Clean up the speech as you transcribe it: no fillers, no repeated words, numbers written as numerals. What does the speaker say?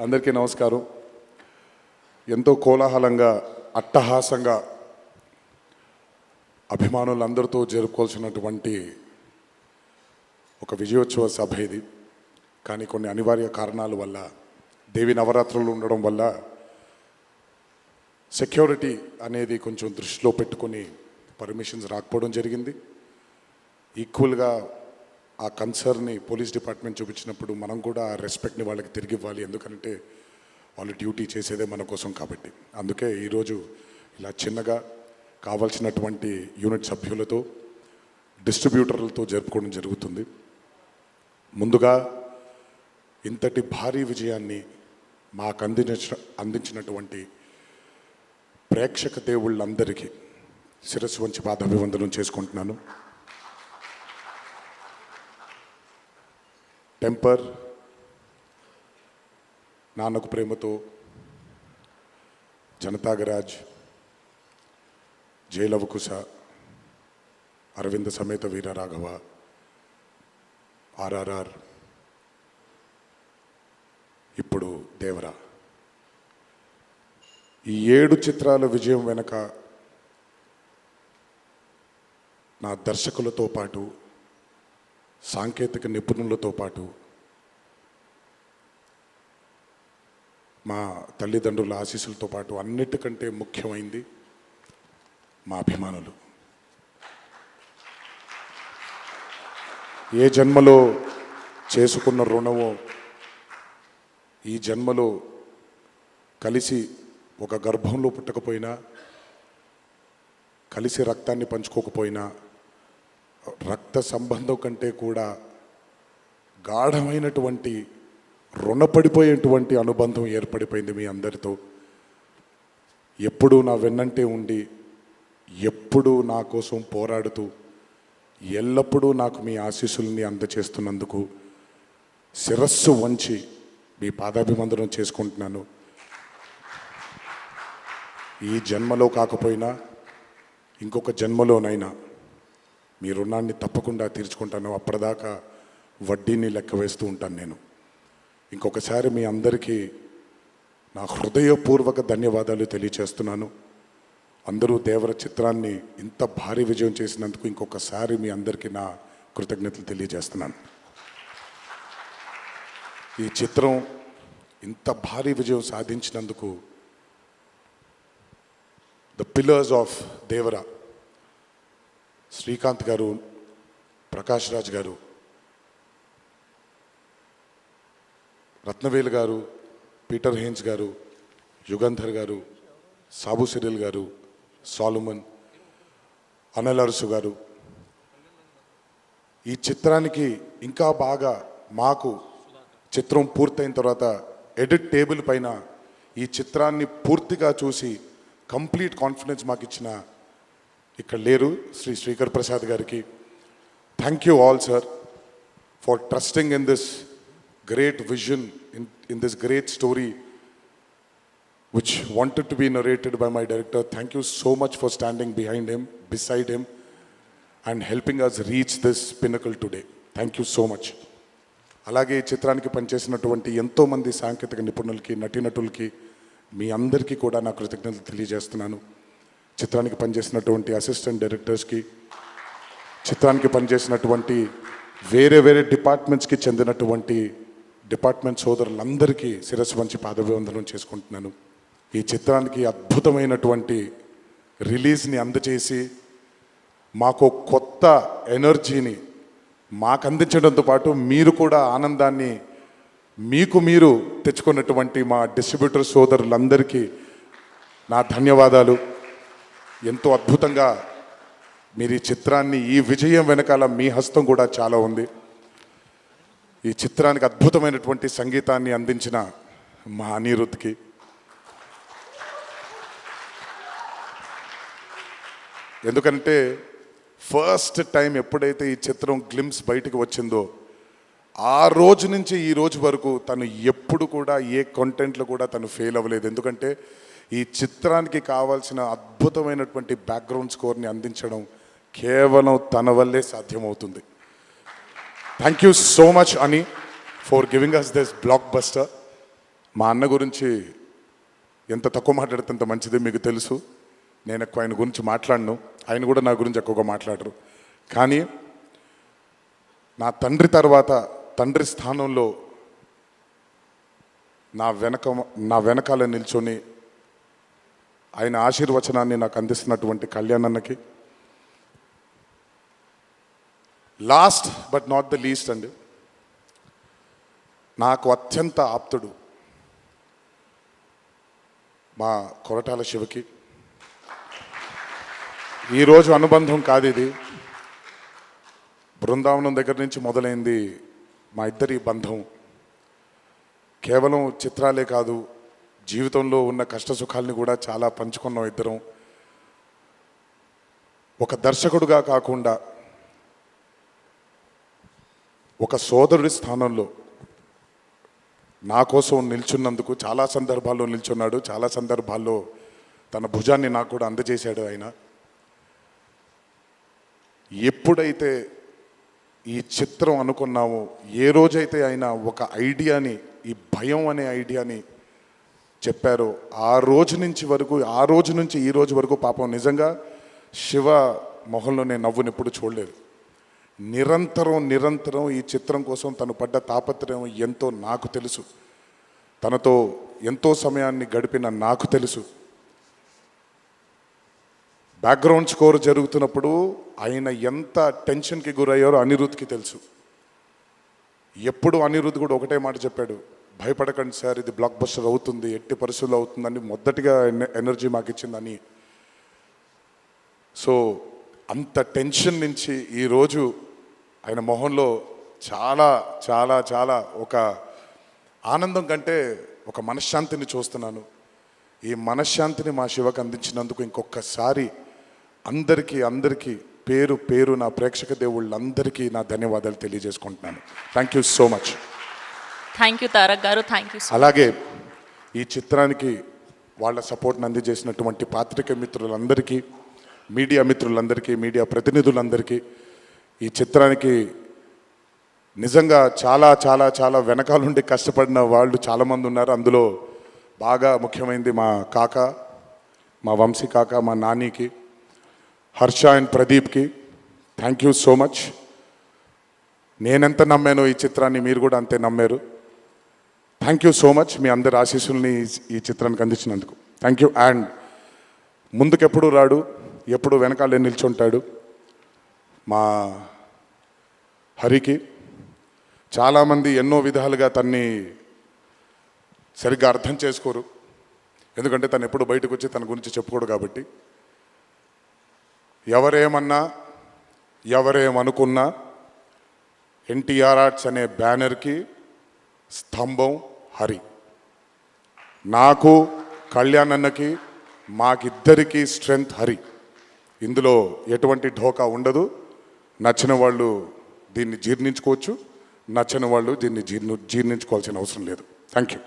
అందరికీ నమస్కారం. ఎంతో కోలాహలంగా అట్టహాసంగా అభిమానులందరితో జరుపుకోవాల్సినటువంటి ఒక విజయోత్సవ సభ ఇది. కానీ కొన్ని అనివార్య కారణాల వల్ల, దేవి నవరాత్రులు ఉండడం వల్ల సెక్యూరిటీ అనేది కొంచెం దృష్టిలో పెట్టుకొని పర్మిషన్స్ రాకపోవడం జరిగింది. ఈక్వల్గా ఆ కన్సర్న్ని పోలీస్ డిపార్ట్మెంట్ చూపించినప్పుడు మనం కూడా ఆ రెస్పెక్ట్ని వాళ్ళకి తిరిగి ఇవ్వాలి. ఎందుకంటే వాళ్ళు డ్యూటీ చేసేదే మన కోసం కాబట్టి. అందుకే ఈరోజు ఇలా చిన్నగా కావాల్సినటువంటి యూనిట్ సభ్యులతో, డిస్ట్రిబ్యూటర్లతో జరుపుకోవడం జరుగుతుంది. ముందుగా ఇంతటి భారీ విజయాన్ని మాకు అందించినటువంటి ప్రేక్షక దేవుళ్ళందరికీ శిరస్సు వంచి పాదాభివందనం చేసుకుంటున్నాను. టెంపర్, నాన్నకు ప్రేమతో, జనతాగరాజ్, జైలవకుశ, అరవింద సమేత వీరరాఘవ, ఆర్ఆర్ఆర్, ఇప్పుడు దేవరా, ఈ 7 చిత్రాల విజయం వెనక నా దర్శకులతో పాటు, సాంకేతిక నిపుణులతో పాటు, మా తల్లిదండ్రుల ఆశీస్సులతో పాటు అన్నిటికంటే ముఖ్యమైంది మా అభిమానులు. ఏ జన్మలో చేసుకున్న రుణమో ఈ జన్మలో కలిసి ఒక గర్భంలో పుట్టకపోయినా, కలిసి రక్తాన్ని పంచుకోకపోయినా, రక్త సంబంధం కంటే కూడా గాఢమైనటువంటి రుణపడిపోయేటువంటి అనుబంధం ఏర్పడిపోయింది మీ అందరితో. ఎప్పుడూ నా వెన్నంటే ఉండి, ఎప్పుడూ నా కోసం పోరాడుతూ, ఎల్లప్పుడూ నాకు మీ ఆశీస్సుల్ని అందచేస్తున్నందుకు శిరస్సు వంచి మీ పాదాభివందనం చేసుకుంటున్నాను. ఈ జన్మలో కాకపోయినా ఇంకొక జన్మలోనైనా మీ రుణాన్ని తప్పకుండా తీర్చుకుంటాను. అప్పటిదాకా వడ్డీని లెక్క వేస్తూ ఉంటాను నేను. ఇంకొకసారి మీ అందరికీ నా హృదయపూర్వక ధన్యవాదాలు తెలియచేస్తున్నాను. అందరూ దేవర చిత్రాన్ని ఇంత భారీ విజయం చేసినందుకు ఇంకొకసారి మీ అందరికీ నా కృతజ్ఞతలు తెలియజేస్తున్నాను. ఈ చిత్రం ఇంత భారీ విజయం సాధించినందుకు the pillars of Devara, Srikanth garu, Prakash Raj గారు, రత్నవేలు గారు, పీటర్ హేన్స్ గారు, యుగంధర్ గారు, సాబు సిరిల్ గారు, సాలుమన్, అనిల్ అరుసు గారు, ఈ చిత్రానికి ఇంకా బాగా మాకు చిత్రం పూర్తయిన తర్వాత ఎడిట్ టేబుల్ పైన ఈ చిత్రాన్ని పూర్తిగా చూసి కంప్లీట్ కాన్ఫిడెన్స్ మాకు ఇచ్చిన, ఇక్కడ లేరు, శ్రీ శ్రీకర్ ప్రసాద్ గారికి thank you all sir for trusting in this great vision, in this great story which wanted to be narrated by my director. Thank you so much for standing behind him, beside him, and helping us reach this pinnacle today. Thank you so much. అలాగే ఈ చిత్రానికి పనిచేసినటువంటి ఎంతోమంది సాంకేతిక నిపుణులకి, నటీనటులకి, మీ అందరికీ కూడా నా కృతజ్ఞతలు తెలియజేస్తున్నాను. చిత్రానికి పనిచేసినటువంటి అసిస్టెంట్ డైరెక్టర్స్కి, చిత్రానికి పనిచేసినటువంటి వేరే వేరే డిపార్ట్మెంట్స్కి చెందినటువంటి డిపార్ట్మెంట్ సోదరులందరికీ శిరస్సు వంచి పాదాభివందనం చేసుకుంటున్నాను. ఈ చిత్రానికి అద్భుతమైనటువంటి రిలీజ్ని అందచేసి మాకు కొత్త ఎనర్జీని మాకు అందించడంతో పాటు మీరు కూడా ఆనందాన్ని మీకు మీరు తెచ్చుకున్నటువంటి మా డిస్ట్రిబ్యూటర్ సోదరులందరికీ నా ధన్యవాదాలు. ఎంతో అద్భుతంగా మీరు ఈ చిత్రాన్ని, ఈ విజయం వెనకాల మీ హస్తం కూడా చాలా ఉంది. ఈ చిత్రానికి అద్భుతమైనటువంటి సంగీతాన్ని అందించిన మా అనిరుద్ధ్కి, ఎందుకంటే ఫస్ట్ టైం ఎప్పుడైతే ఈ చిత్రం గ్లిమ్స్ బయటకు వచ్చిందో ఆ రోజు నుంచి ఈ రోజు వరకు తను ఎప్పుడు కూడా ఏ కంటెంట్లో కూడా తను ఫెయిల్ అవ్వలేదు. ఎందుకంటే ఈ చిత్రానికి కావాల్సిన అద్భుతమైనటువంటి బ్యాక్గ్రౌండ్ స్కోర్ని అందించడం కేవలం తన వల్లే సాధ్యమవుతుంది. Thank you so much, Ani, for giving us this blockbuster. మా అన్న గురించి ఎంత తక్కువ మాట్లాడితే అంత మంచిది మీకు తెలుసు. నేను ఎక్కువ ఆయన గురించి మాట్లాడను, ఆయన కూడా నా గురించి ఎక్కువగా మాట్లాడరు. కానీ నా తండ్రి తర్వాత తండ్రి స్థానంలో నా వెనకాల నిల్చొని ఆయన ఆశీర్వచనాన్ని నాకు అందిస్తున్నటువంటి కళ్యాణ్ అన్నకి, last but not the least అండి, నాకు అత్యంత ఆప్తుడు మా కొరటాల శివకి. ఈరోజు అనుబంధం కాదు ఇది, బృందావనం దగ్గర నుంచి మొదలైంది మా ఇద్దరి బంధం. కేవలం చిత్రాలే కాదు, జీవితంలో ఉన్న కష్ట సుఖాల్ని కూడా చాలా పంచుకున్నాం ఇద్దరం. ఒక దర్శకుడుగా కాకుండా ఒక సోదరుడి స్థానంలో నా కోసం నిల్చున్నందుకు చాలా సందర్భాల్లో నిల్చున్నాడు, చాలా సందర్భాల్లో తన భుజాన్ని నాకు కూడా అందజేశాడు ఆయన. ఎప్పుడైతే ఈ చిత్రం అనుకున్నామో, ఏ రోజైతే ఆయన ఒక ఐడియాని, ఈ భయం అనే ఐడియాని చెప్పారో, ఆ రోజు నుంచి ఈ రోజు వరకు పాపం నిజంగా శివ మొహంలో నేను నవ్వుని ఎప్పుడు చూడలేదు. నిరంతరం ఈ చిత్రం కోసం తను పడ్డ తాపత్రయం ఎంతో నాకు తెలుసు. తనతో ఎంతో సమయాన్ని గడిపిన నాకు తెలుసు. బ్యాక్గ్రౌండ్ స్కోర్ జరుగుతున్నప్పుడు ఆయన ఎంత టెన్షన్కి గురయ్యారో అనిరుద్ధ్కి తెలుసు. ఎప్పుడు అనిరుద్ధ్ కూడా ఒకటే మాట చెప్పాడు, భయపడకండి సార్, ఇది బ్లాక్ బస్టర్ అవుతుంది, ఎట్టి పరిస్థితుల్లో అవుతుందని మొదటిగా ఎనర్జీ మాకు ఇచ్చిందని. సో అంత టెన్షన్ నుంచి ఈరోజు ఆయన మొహంలో చాలా చాలా చాలా ఒక ఆనందం కంటే ఒక మనశ్శాంతిని చూస్తున్నాను. ఈ మనశ్శాంతిని మా శివకు అందించినందుకు ఇంకొకసారి అందరికీ పేరు పేరు నా ప్రేక్షక దేవుళ్ళందరికీ నా ధన్యవాదాలు తెలియజేసుకుంటున్నాను. Thank you so much. Thank you Tarak గారు, థ్యాంక్ యూ. అలాగే ఈ చిత్రానికి వాళ్ళ సపోర్ట్ని అందజేసినటువంటి పాత్రిక మిత్రులందరికీ, మీడియా మిత్రులందరికీ, మీడియా ప్రతినిధులందరికీ, ఈ చిత్రానికి నిజంగా చాలా చాలా చాలా వెనకాలండి కష్టపడిన వాళ్ళు చాలామంది ఉన్నారు. అందులో బాగా ముఖ్యమైనది మా కాక, మా వంశీ కాక, మా నానికి, హర్ష అండ్ ప్రదీప్కి థ్యాంక్ యూ సో మచ్. నేనెంత నమ్మానో ఈ చిత్రాన్ని మీరు కూడా అంతే నమ్మారు. Thank you so much. మీ అందరి ఆశీస్సుల్ని ఈ చిత్రానికి అందించినందుకు థ్యాంక్ యూ. అండ్ ముందుకెప్పుడు రాడు, ఎప్పుడు వెనకాలే నిల్చుంటాడు మా హరికి. చాలామంది ఎన్నో విధాలుగా తన్ని సరిగ్గా అర్థం చేసుకోరు, ఎందుకంటే తను ఎప్పుడు బయటకు వచ్చి తన గురించి చెప్పుకోడు కాబట్టి. ఎవరేమన్నా ఎవరేమనుకున్నా ఎన్టీఆర్ ఆర్ట్స్ అనే బ్యానర్కి స్తంభం హరి. నాకు, కళ్యాణ్ అన్నకి, మాకిద్దరికీ స్ట్రెంగ్త్ హరి. ఇందులో ఎటువంటి ఢోకా ఉండదు. నచ్చిన వాళ్ళు దీన్ని జీర్ణించుకోవచ్చు, నచ్చని వాళ్ళు దీన్ని జీర్ణించుకోవాల్సిన అవసరం లేదు. Thank you.